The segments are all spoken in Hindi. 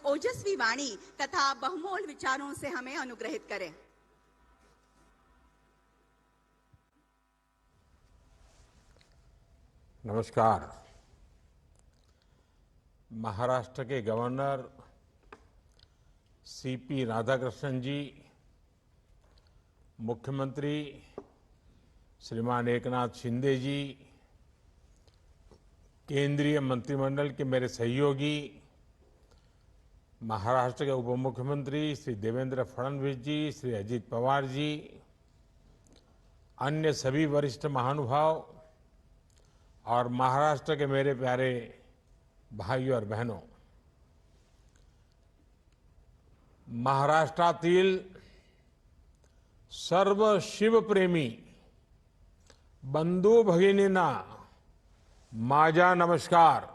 ओजस्वी वाणी तथा बहुमोल विचारों से हमें अनुग्रहित करें। नमस्कार। महाराष्ट्र के गवर्नर सीपी राधाकृष्णन जी, मुख्यमंत्री श्रीमान एकनाथ शिंदे जी, केंद्रीय मंत्रिमंडल के मेरे सहयोगी महाराष्ट्र के उप मुख्यमंत्री श्री देवेंद्र फडणवीस जी, श्री अजित पवार जी, अन्य सभी वरिष्ठ महानुभाव और महाराष्ट्र के मेरे प्यारे भाइयों और बहनों, महाराष्ट्रातील सर्व शिवप्रेमी बंधू भगिनींना माझा नमस्कार।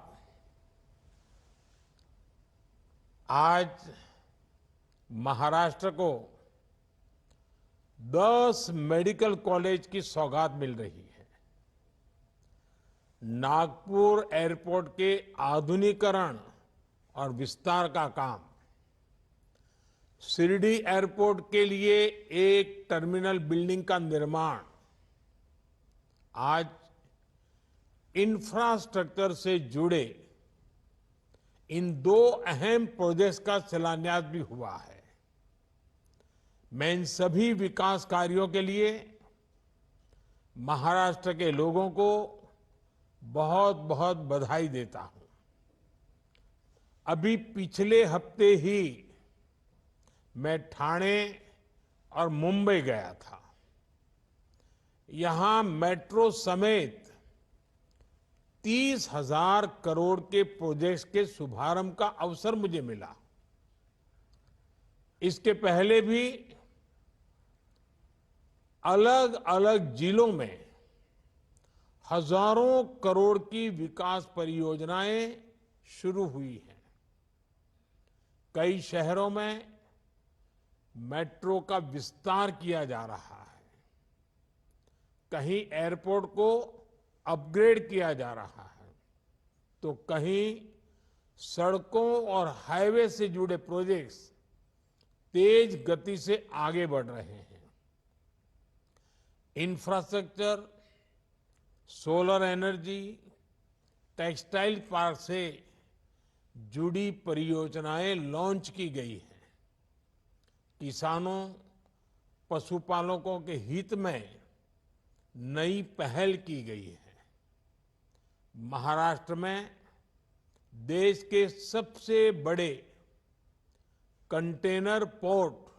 आज महाराष्ट्र को 10 मेडिकल कॉलेज की सौगात मिल रही है। नागपुर एयरपोर्ट के आधुनिकीकरण और विस्तार का काम, शिरडी एयरपोर्ट के लिए एक टर्मिनल बिल्डिंग का निर्माण, आज इंफ्रास्ट्रक्चर से जुड़े इन 2 अहम प्रोजेक्ट्स का शिलान्यास भी हुआ है। मैं इन सभी विकास कार्यों के लिए महाराष्ट्र के लोगों को बहुत बहुत बधाई देता हूं। अभी पिछले हफ्ते ही मैं ठाणे और मुंबई गया था। यहां मेट्रो समेत 30,000 करोड़ के प्रोजेक्ट्स के शुभारंभ का अवसर मुझे मिला। इसके पहले भी अलग अलग जिलों में हजारों करोड़ की विकास परियोजनाएं शुरू हुई हैं। कई शहरों में मेट्रो का विस्तार किया जा रहा है, कहीं एयरपोर्ट को अपग्रेड किया जा रहा है, तो कहीं सड़कों और हाईवे से जुड़े प्रोजेक्ट्स तेज गति से आगे बढ़ रहे हैं। Infrastructure, solar energy, textile park से जुड़ी परियोजनाएं लॉन्च की गई हैं। किसानों, पशुपालकों के हित में नई पहल की गई है। महाराष्ट्र में देश के सबसे बड़े कंटेनर पोर्ट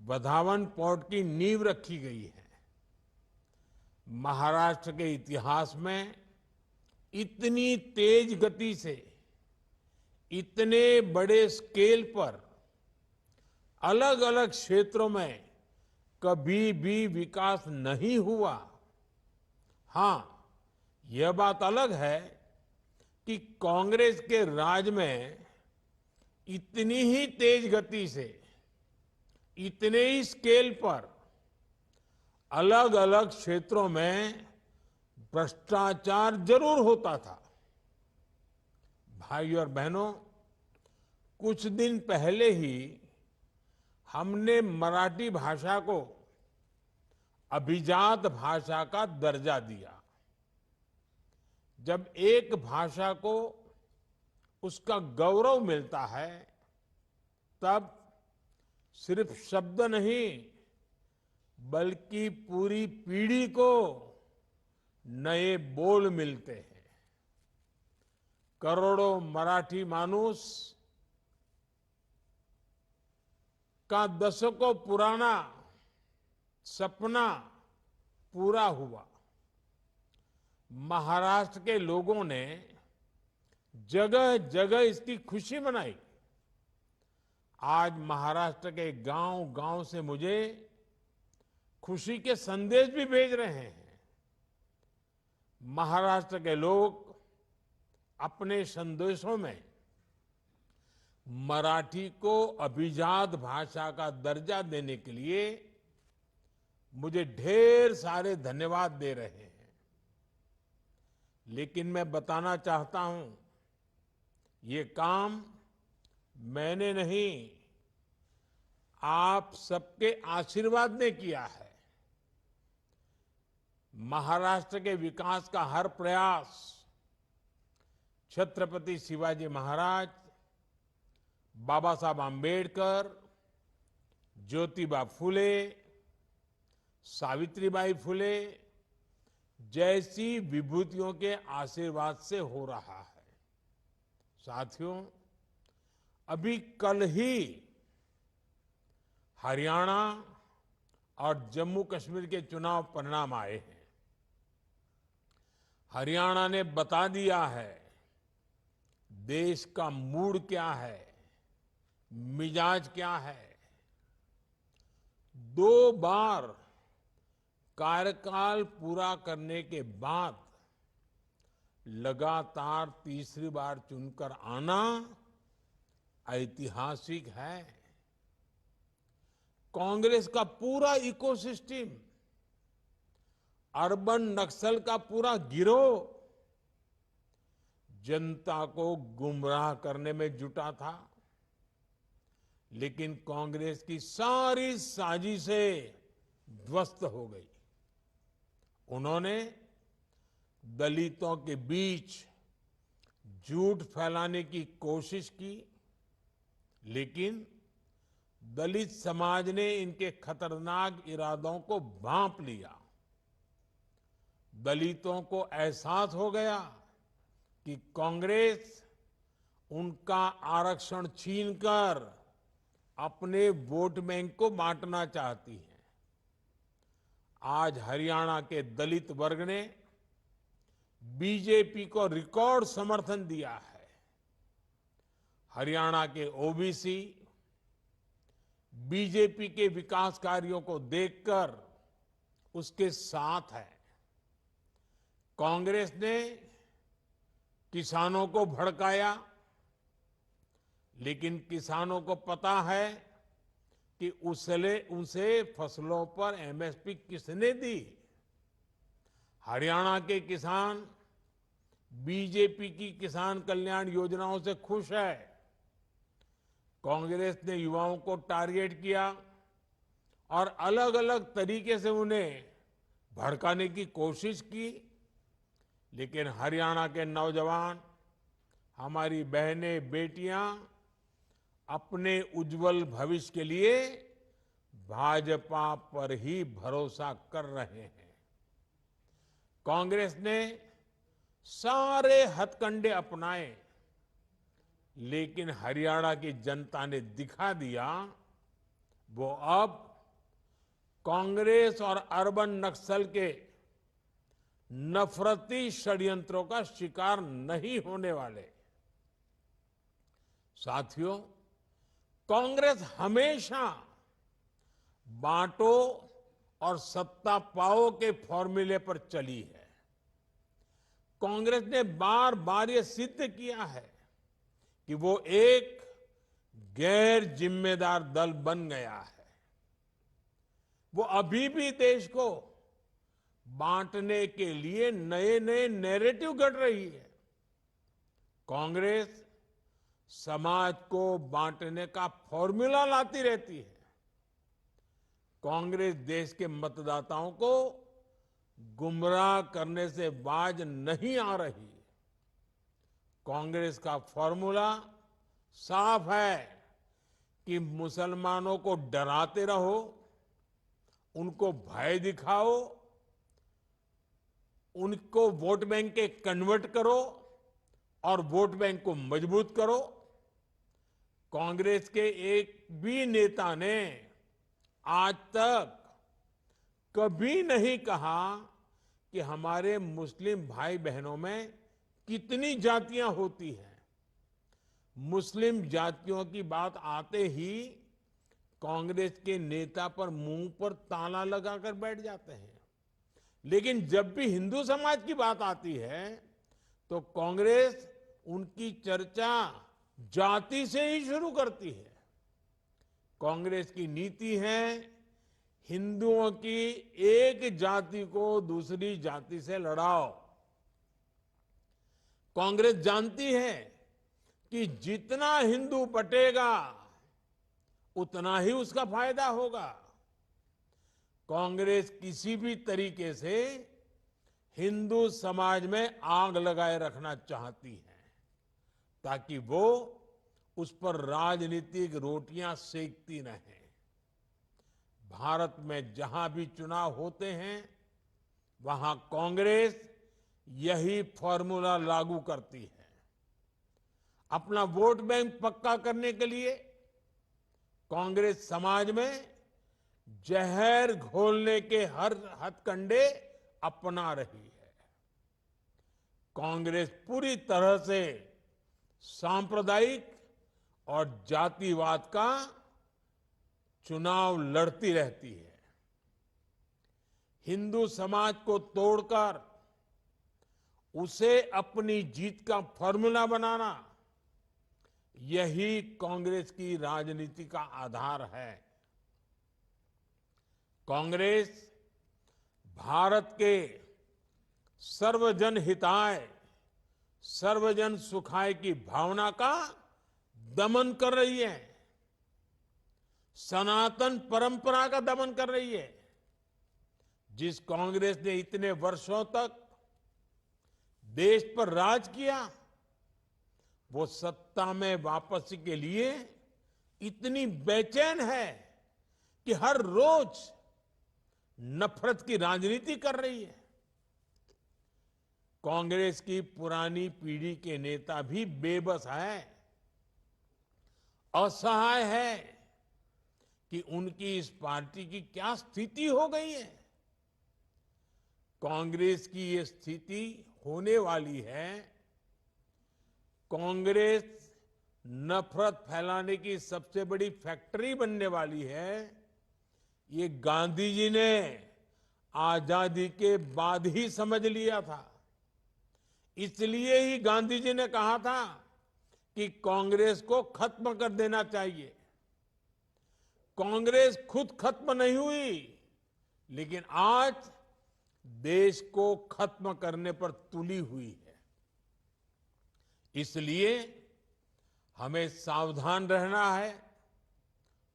वधावन पोर्ट की नींव रखी गई है। महाराष्ट्र के इतिहास में इतनी तेज गति से, इतने बड़े स्केल पर अलग अलग क्षेत्रों में कभी भी विकास नहीं हुआ। हां, यह बात अलग है कि कांग्रेस के राज में इतनी ही तेज गति से, इतने ही स्केल पर अलग अलग क्षेत्रों में भ्रष्टाचार जरूर होता था। भाइयों और बहनों, कुछ दिन पहले ही हमने मराठी भाषा को अभिजात भाषा का दर्जा दिया। जब एक भाषा को उसका गौरव मिलता है, तब सिर्फ शब्द नहीं बल्कि पूरी पीढ़ी को नए बोल मिलते हैं। करोड़ों मराठी मानुस का दशकों पुराना सपना पूरा हुआ। महाराष्ट्र के लोगों ने जगह जगह इसकी खुशी मनाई। आज महाराष्ट्र के गांव-गांव से मुझे खुशी के संदेश भी भेज रहे हैं। महाराष्ट्र के लोग अपने संदेशों में मराठी को अभिजात भाषा का दर्जा देने के लिए मुझे ढेर सारे धन्यवाद दे रहे हैं। लेकिन मैं बताना चाहता हूं, ये काम मैंने नहीं, आप सबके आशीर्वाद ने किया है। महाराष्ट्र के विकास का हर प्रयास छत्रपति शिवाजी महाराज, बाबा साहब आंबेडकर, ज्योतिबा फुले, सावित्रीबाई फुले जैसी विभूतियों के आशीर्वाद से हो रहा है। साथियों, अभी कल ही हरियाणा और जम्मू कश्मीर के चुनाव परिणाम आए हैं। हरियाणा ने बता दिया है देश का मूड क्या है, मिजाज क्या है। 2 बार कार्यकाल पूरा करने के बाद लगातार तीसरी बार चुनकर आना ऐतिहासिक है। कांग्रेस का पूरा इकोसिस्टम, अर्बन नक्सल का पूरा गिरोह जनता को गुमराह करने में जुटा था, लेकिन कांग्रेस की सारी साजिशें ध्वस्त हो गई। उन्होंने दलितों के बीच झूठ फैलाने की कोशिश की, लेकिन दलित समाज ने इनके खतरनाक इरादों को भांप लिया। दलितों को एहसास हो गया कि कांग्रेस उनका आरक्षण छीनकर अपने वोट बैंक को बांटना चाहती है। आज हरियाणा के दलित वर्ग ने बीजेपी को रिकॉर्ड समर्थन दिया है। हरियाणा के ओबीसी बीजेपी के विकास कार्यों को देखकर उसके साथ है। कांग्रेस ने किसानों को भड़काया, लेकिन किसानों को पता है कि उसे फसलों पर एमएसपी किसने दी। हरियाणा के किसान बीजेपी की किसान कल्याण योजनाओं से खुश है। कांग्रेस ने युवाओं को टारगेट किया और अलग अलग तरीके से उन्हें भड़काने की कोशिश की, लेकिन हरियाणा के नौजवान, हमारी बहनें, बेटियां अपने उज्जवल भविष्य के लिए भाजपा पर ही भरोसा कर रहे हैं। कांग्रेस ने सारे हथकंडे अपनाए, लेकिन हरियाणा की जनता ने दिखा दिया वो अब कांग्रेस और अर्बन नक्सल के नफरती षड्यंत्रों का शिकार नहीं होने वाले। साथियों, कांग्रेस हमेशा बांटो और सत्ता पाओ के फॉर्मूले पर चली है। कांग्रेस ने बार बार ये सिद्ध किया है कि वो एक गैर जिम्मेदार दल बन गया है। वो अभी भी देश को बांटने के लिए नए नए नैरेटिव गढ़ रही है। कांग्रेस समाज को बांटने का फॉर्मूला लाती रहती है। कांग्रेस देश के मतदाताओं को गुमराह करने से बाज नहीं आ रही। कांग्रेस का फॉर्मूला साफ है कि मुसलमानों को डराते रहो, उनको भय दिखाओ, उनको वोट बैंक के कन्वर्ट करो और वोट बैंक को मजबूत करो। कांग्रेस के एक भी नेता ने आज तक कभी नहीं कहा कि हमारे मुस्लिम भाई बहनों में कितनी जातियां होती हैं। मुस्लिम जातियों की बात आते ही कांग्रेस के नेता पर मुंह पर ताला लगाकर बैठ जाते हैं, लेकिन जब भी हिंदू समाज की बात आती है तो कांग्रेस उनकी चर्चा जाति से ही शुरू करती है। कांग्रेस की नीति है हिंदुओं की एक जाति को दूसरी जाति से लड़ाओ। कांग्रेस जानती है कि जितना हिंदू बटेगा उतना ही उसका फायदा होगा। कांग्रेस किसी भी तरीके से हिंदू समाज में आग लगाए रखना चाहती है ताकि वो उस पर राजनीतिक रोटियां सेकती रहें। भारत में जहां भी चुनाव होते हैं वहां कांग्रेस यही फॉर्मूला लागू करती है। अपना वोट बैंक पक्का करने के लिए कांग्रेस समाज में जहर घोलने के हर हथकंडे अपना रही है। कांग्रेस पूरी तरह से सांप्रदायिक और जातिवाद का चुनाव लड़ती रहती है। हिंदू समाज को तोड़कर उसे अपनी जीत का फॉर्मूला बनाना, यही कांग्रेस की राजनीति का आधार है। कांग्रेस भारत के सर्वजन हिताय, सर्वजन सुखाय की भावना का दमन कर रही है, सनातन परंपरा का दमन कर रही है। जिस कांग्रेस ने इतने वर्षों तक देश पर राज किया, वो सत्ता में वापसी के लिए इतनी बेचैन है कि हर रोज नफरत की राजनीति कर रही है। कांग्रेस की पुरानी पीढ़ी के नेता भी बेबस है, असहाय है कि उनकी इस पार्टी की क्या स्थिति हो गई है। कांग्रेस की ये स्थिति होने वाली है। कांग्रेस नफरत फैलाने की सबसे बड़ी फैक्ट्री बनने वाली है। ये गांधी जी ने आजादी के बाद ही समझ लिया था। इसलिए ही गांधी जी ने कहा था कि कांग्रेस को खत्म कर देना चाहिए। कांग्रेस खुद खत्म नहीं हुई, लेकिन आज देश को खत्म करने पर तुली हुई है। इसलिए हमें सावधान रहना है,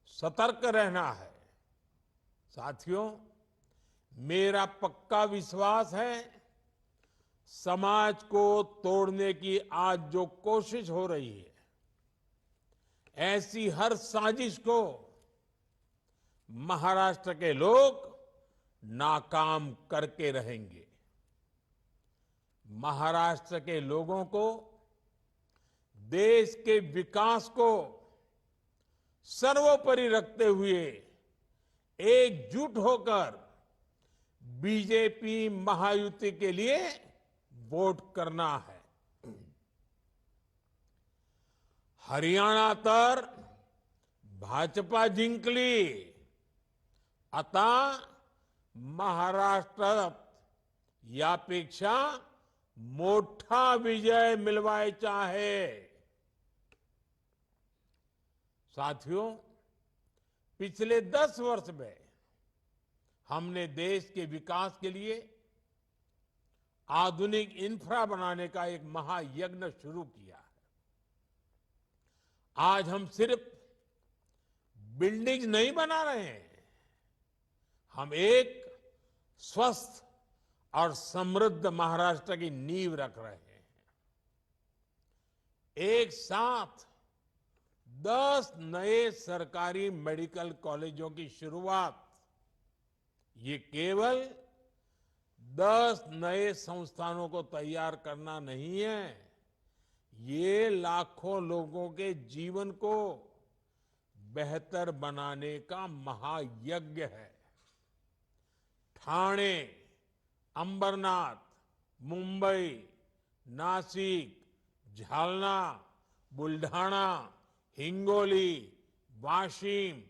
सतर्क रहना है। साथियों, मेरा पक्का विश्वास है, समाज को तोड़ने की आज जो कोशिश हो रही है, ऐसी हर साजिश को महाराष्ट्र के लोग नाकाम करके रहेंगे। महाराष्ट्र के लोगों को देश के विकास को सर्वोपरि रखते हुए एकजुट होकर बीजेपी महायुति के लिए वोट करना है। हरियाणा तर भाजपा जिंकली, आता महाराष्ट्रात यापेक्षा मोठा विजय मिलवायचा आहे। साथियों, पिछले 10 वर्ष में हमने देश के विकास के लिए आधुनिक इंफ्रा बनाने का एक महायज्ञ शुरू किया है। आज हम सिर्फ बिल्डिंग नहीं बना रहे हैं, हम एक स्वस्थ और समृद्ध महाराष्ट्र की नींव रख रहे हैं। एक साथ 10 नए सरकारी मेडिकल कॉलेजों की शुरुआत, ये केवल 10 नए संस्थानों को तैयार करना नहीं है, ये लाखों लोगों के जीवन को बेहतर बनाने का महायज्ञ है। ठाणे, अंबरनाथ, मुंबई, नासिक, झालना, बुल्ढाणा, हिंगोली, वाशिम,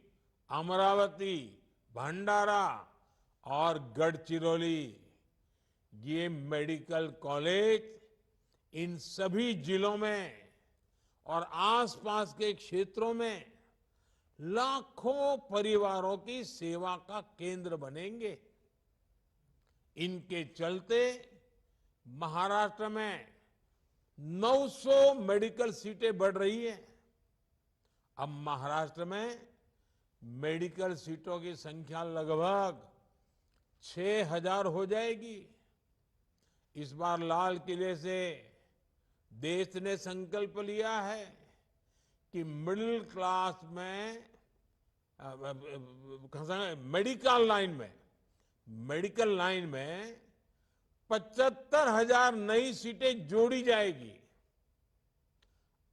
अमरावती, भंडारा और गढ़चिरौली, ये मेडिकल कॉलेज इन सभी जिलों में और आसपास के क्षेत्रों में लाखों परिवारों की सेवा का केंद्र बनेंगे। इनके चलते महाराष्ट्र में 900 मेडिकल सीटें बढ़ रही है। अब महाराष्ट्र में मेडिकल सीटों की संख्या लगभग 6000 हो जाएगी। इस बार लाल किले से देश ने संकल्प लिया है कि मिडिल क्लास में मेडिकल लाइन में 75,000 नई सीटें जोड़ी जाएगी।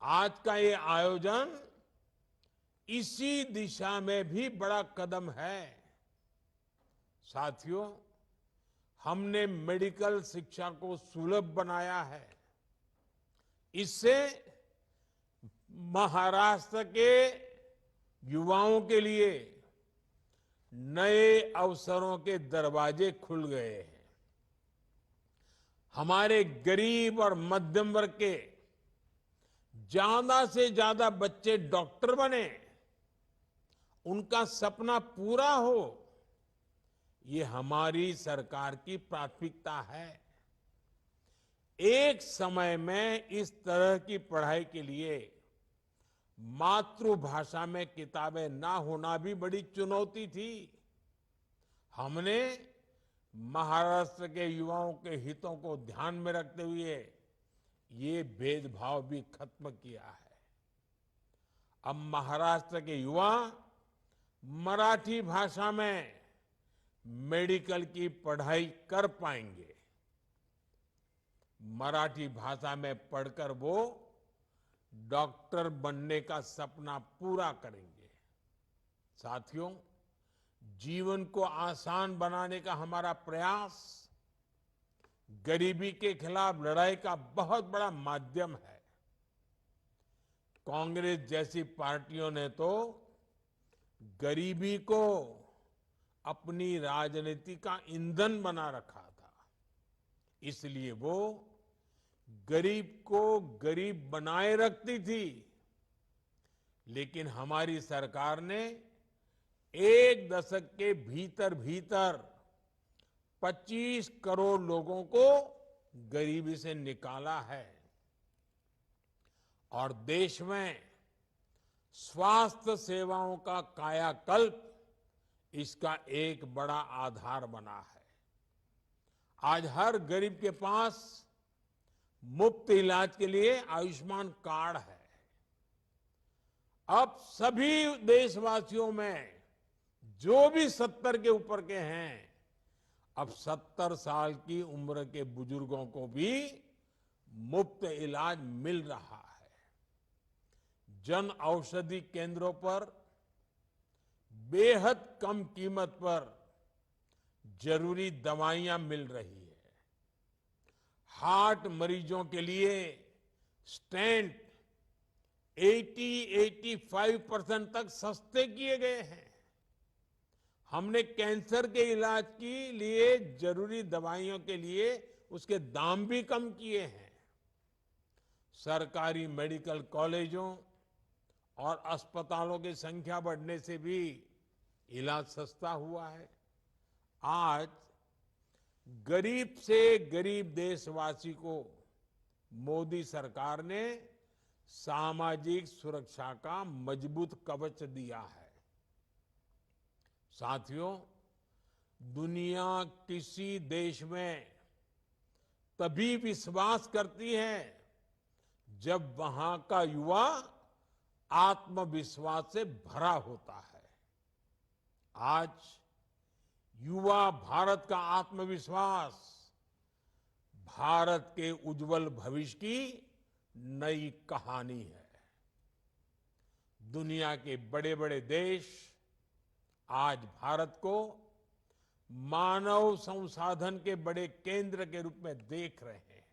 आज का ये आयोजन इसी दिशा में भी बड़ा कदम है। साथियों, हमने मेडिकल शिक्षा को सुलभ बनाया है। इससे महाराष्ट्र के युवाओं के लिए नए अवसरों के दरवाजे खुल गए हैं। हमारे गरीब और मध्यम वर्ग के ज्यादा से ज्यादा बच्चे डॉक्टर बने, उनका सपना पूरा हो, ये हमारी सरकार की प्राथमिकता है। एक समय में इस तरह की पढ़ाई के लिए मातृभाषा में किताबें ना होना भी बड़ी चुनौती थी। हमने महाराष्ट्र के युवाओं के हितों को ध्यान में रखते हुए ये भेदभाव भी खत्म किया है। अब महाराष्ट्र के युवा मराठी भाषा में मेडिकल की पढ़ाई कर पाएंगे। मराठी भाषा में पढ़कर वो डॉक्टर बनने का सपना पूरा करेंगे। साथियों, जीवन को आसान बनाने का हमारा प्रयास गरीबी के खिलाफ लड़ाई का बहुत बड़ा माध्यम है। कांग्रेस जैसी पार्टियों ने तो गरीबी को अपनी राजनीति का ईंधन बना रखा था, इसलिए वो गरीब को गरीब बनाए रखती थी। लेकिन हमारी सरकार ने एक दशक के भीतर भीतर 25 करोड़ लोगों को गरीबी से निकाला है और देश में स्वास्थ्य सेवाओं का कायाकल्प इसका एक बड़ा आधार बना है। आज हर गरीब के पास मुफ्त इलाज के लिए आयुष्मान कार्ड है। अब सभी देशवासियों में जो भी 70 के ऊपर के हैं, अब 70 साल की उम्र के बुजुर्गों को भी मुफ्त इलाज मिल रहा है। जन औषधि केंद्रों पर बेहद कम कीमत पर जरूरी दवाइयां मिल रही है। हार्ट मरीजों के लिए स्टेंट 80-85% तक सस्ते किए गए हैं। हमने कैंसर के इलाज के लिए जरूरी दवाइयों के लिए उसके दाम भी कम किए हैं। सरकारी मेडिकल कॉलेजों और अस्पतालों की संख्या बढ़ने से भी इलाज सस्ता हुआ है। आज गरीब से गरीब देशवासी को मोदी सरकार ने सामाजिक सुरक्षा का मजबूत कवच दिया है। साथियों, दुनिया किसी देश में तभी विश्वास करती है जब वहां का युवा आत्मविश्वास से भरा होता है। आज युवा भारत का आत्मविश्वास भारत के उज्जवल भविष्य की नई कहानी है। दुनिया के बड़े बड़े देश आज भारत को मानव संसाधन के बड़े केंद्र के रूप में देख रहे हैं।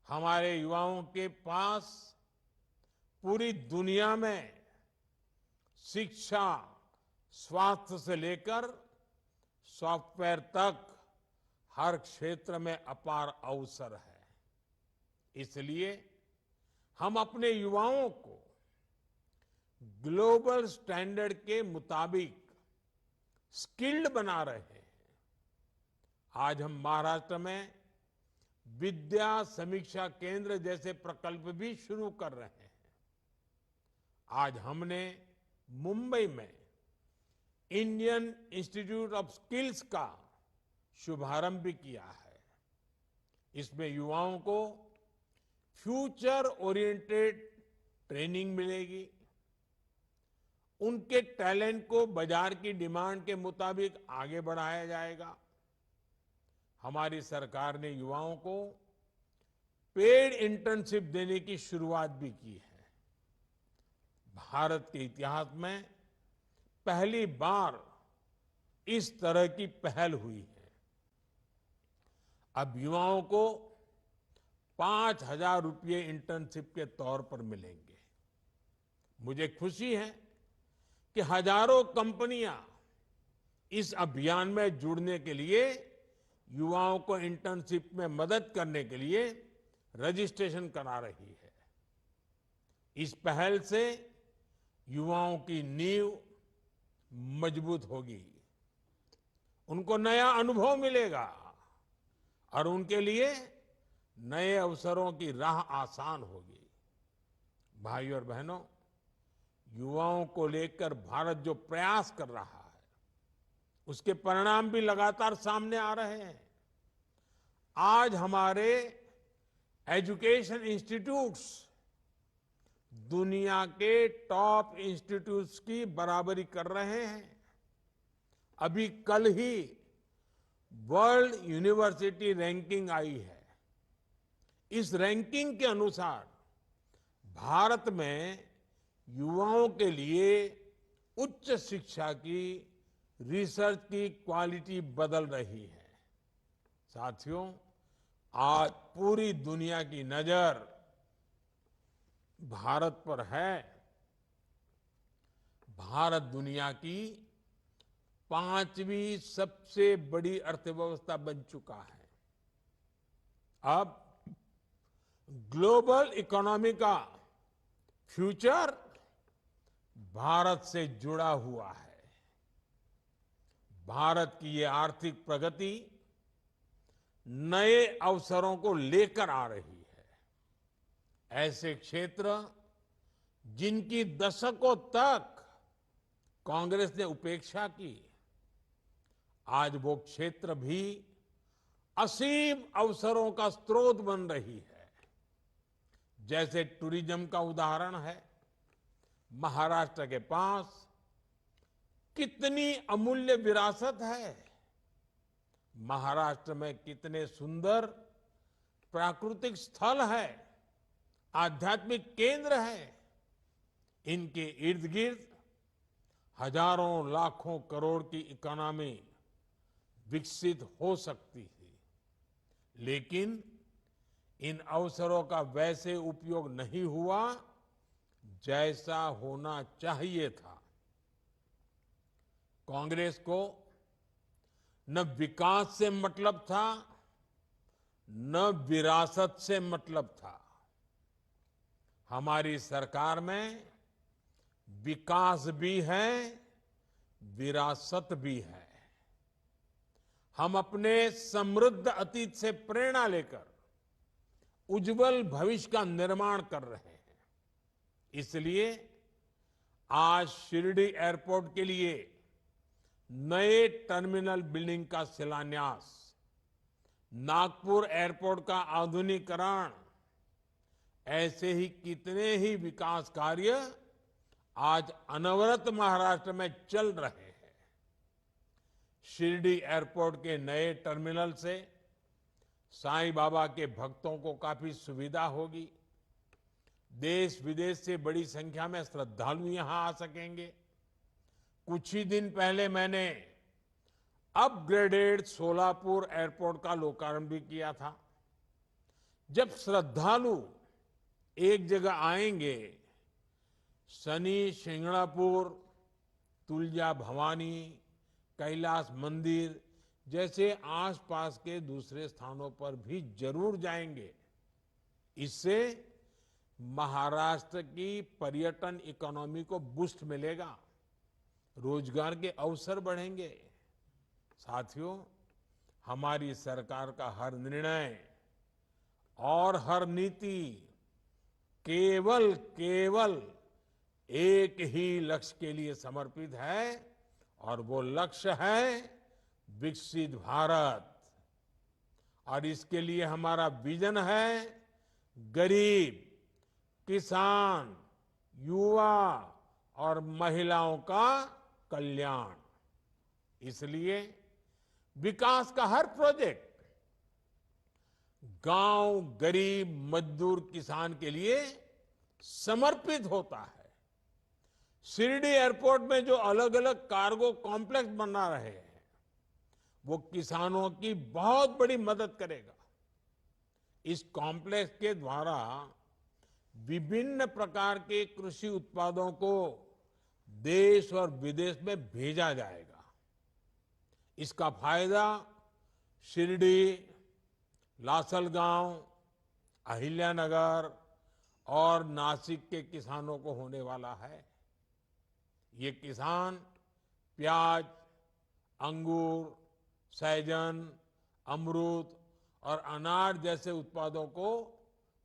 हमारे युवाओं के पास पूरी दुनिया में शिक्षा, स्वास्थ्य से लेकर सॉफ्टवेयर तक हर क्षेत्र में अपार अवसर है। इसलिए हम अपने युवाओं को ग्लोबल स्टैंडर्ड के मुताबिक स्किल्ड बना रहे हैं। आज हम महाराष्ट्र में विद्या समीक्षा केंद्र जैसे प्रकल्प भी शुरू कर रहे हैं। आज हमने मुंबई में इंडियन इंस्टीट्यूट ऑफ स्किल्स का शुभारंभ भी किया है। इसमें युवाओं को फ्यूचर ओरिएंटेड ट्रेनिंग मिलेगी, उनके टैलेंट को बाजार की डिमांड के मुताबिक आगे बढ़ाया जाएगा। हमारी सरकार ने युवाओं को पेड इंटर्नशिप देने की शुरुआत भी की है। भारत के इतिहास में पहली बार इस तरह की पहल हुई है। अब युवाओं को 5,000 रुपये इंटर्नशिप के तौर पर मिलेंगे। मुझे खुशी है कि हजारों कंपनियां इस अभियान में जुड़ने के लिए युवाओं को इंटर्नशिप में मदद करने के लिए रजिस्ट्रेशन करा रही है। इस पहल से युवाओं की नींव मजबूत होगी, उनको नया अनुभव मिलेगा और उनके लिए नए अवसरों की राह आसान होगी। भाइयों और बहनों, युवाओं को लेकर भारत जो प्रयास कर रहा है उसके परिणाम भी लगातार सामने आ रहे हैं। आज हमारे एजुकेशन इंस्टीट्यूट्स दुनिया के टॉप इंस्टीट्यूट्स की बराबरी कर रहे हैं। अभी कल ही वर्ल्ड यूनिवर्सिटी रैंकिंग आई है। इस रैंकिंग के अनुसार भारत में युवाओं के लिए उच्च शिक्षा की, रिसर्च की क्वालिटी बदल रही है। साथियों, आज पूरी दुनिया की नजर भारत पर है। भारत दुनिया की 5वीं सबसे बड़ी अर्थव्यवस्था बन चुका है। अब ग्लोबल इकोनॉमी का फ्यूचर भारत से जुड़ा हुआ है। भारत की ये आर्थिक प्रगति नए अवसरों को लेकर आ रही है। ऐसे क्षेत्र जिनकी दशकों तक कांग्रेस ने उपेक्षा की, आज वो क्षेत्र भी असीम अवसरों का स्रोत बन रही है। जैसे टूरिज्म का उदाहरण है। महाराष्ट्र के पास कितनी अमूल्य विरासत है। महाराष्ट्र में कितने सुंदर प्राकृतिक स्थल है, आध्यात्मिक केंद्र है। इनके इर्द गिर्द हजारों लाखों करोड़ की इकोनॉमी विकसित हो सकती थी, लेकिन इन अवसरों का वैसे उपयोग नहीं हुआ जैसा होना चाहिए था। कांग्रेस को न विकास से मतलब था, न विरासत से मतलब था। हमारी सरकार में विकास भी है, विरासत भी है। हम अपने समृद्ध अतीत से प्रेरणा लेकर उज्जवल भविष्य का निर्माण कर रहे हैं। इसलिए आज शिरडी एयरपोर्ट के लिए नए टर्मिनल बिल्डिंग का शिलान्यास, नागपुर एयरपोर्ट का आधुनिकीकरण, ऐसे ही कितने ही विकास कार्य आज अनवरत महाराष्ट्र में चल रहे हैं। शिरडी एयरपोर्ट के नए टर्मिनल से साईं बाबा के भक्तों को काफी सुविधा होगी। देश विदेश से बड़ी संख्या में श्रद्धालु यहां आ सकेंगे। कुछ ही दिन पहले मैंने अपग्रेडेड सोलापुर एयरपोर्ट का लोकार्पण भी किया था। जब श्रद्धालु एक जगह आएंगे, शनि शिंगणापुर, तुलजा भवानी, कैलाश मंदिर जैसे आसपास के दूसरे स्थानों पर भी जरूर जाएंगे। इससे महाराष्ट्र की पर्यटन इकोनॉमी को बूस्ट मिलेगा, रोजगार के अवसर बढ़ेंगे। साथियों, हमारी सरकार का हर निर्णय और हर नीति केवल केवल एक ही लक्ष्य के लिए समर्पित है और वो लक्ष्य है विकसित भारत। और इसके लिए हमारा विजन है गरीब, किसान, युवा और महिलाओं का कल्याण। इसलिए विकास का हर प्रोजेक्ट गांव, गरीब, मजदूर, किसान के लिए समर्पित होता है। शिरडी एयरपोर्ट में जो अलग अलग कार्गो कॉम्प्लेक्स बना रहे हैं वो किसानों की बहुत बड़ी मदद करेगा। इस कॉम्प्लेक्स के द्वारा विभिन्न प्रकार के कृषि उत्पादों को देश और विदेश में भेजा जाएगा। इसका फायदा शिरडी, लासलगांव, अहिल्यानगर और नासिक के किसानों को होने वाला है। ये किसान प्याज, अंगूर, सहजन, अमरूद और अनार जैसे उत्पादों को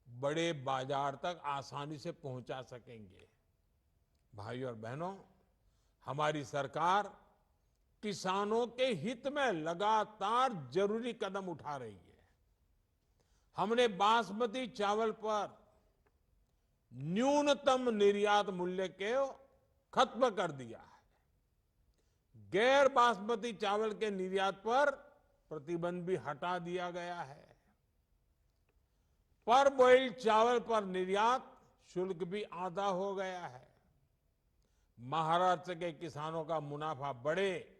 बड़े बाजार तक आसानी से पहुंचा सकेंगे। भाइयों और बहनों, हमारी सरकार किसानों के हित में लगातार जरूरी कदम उठा रही है। हमने बासमती चावल पर न्यूनतम निर्यात मूल्य को खत्म कर दिया है। गैर बासमती चावल के निर्यात पर प्रतिबंध भी हटा दिया गया है। पर बॉइल्ड चावल पर निर्यात शुल्क भी आधा हो गया है। महाराष्ट्र के किसानों का मुनाफा बढ़े,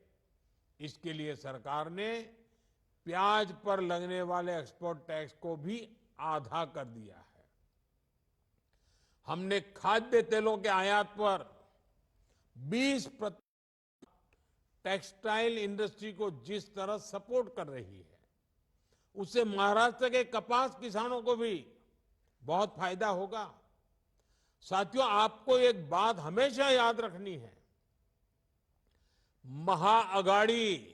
इसके लिए सरकार ने प्याज पर लगने वाले एक्सपोर्ट टैक्स को भी आधा कर दिया है। हमने खाद्य तेलों के आयात पर 20% टेक्सटाइल इंडस्ट्री को जिस तरह सपोर्ट कर रही है, उससे महाराष्ट्र के कपास किसानों को भी बहुत फायदा होगा। साथियों, आपको एक बात हमेशा याद रखनी है, महाअघाड़ी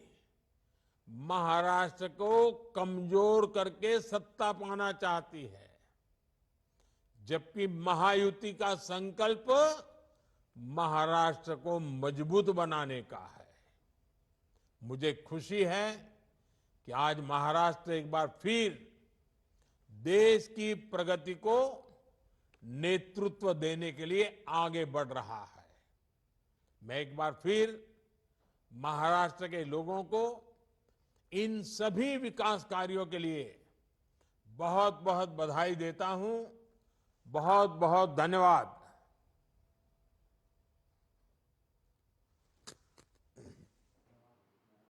महाराष्ट्र को कमजोर करके सत्ता पाना चाहती है, जबकि महायुति का संकल्प महाराष्ट्र को मजबूत बनाने का है। मुझे खुशी है कि आज महाराष्ट्र एक बार फिर देश की प्रगति को नेतृत्व देने के लिए आगे बढ़ रहा है। मैं एक बार फिर महाराष्ट्र के लोगों को इन सभी विकास कार्यों के लिए बहुत बहुत बधाई देता हूं। बहुत बहुत धन्यवाद।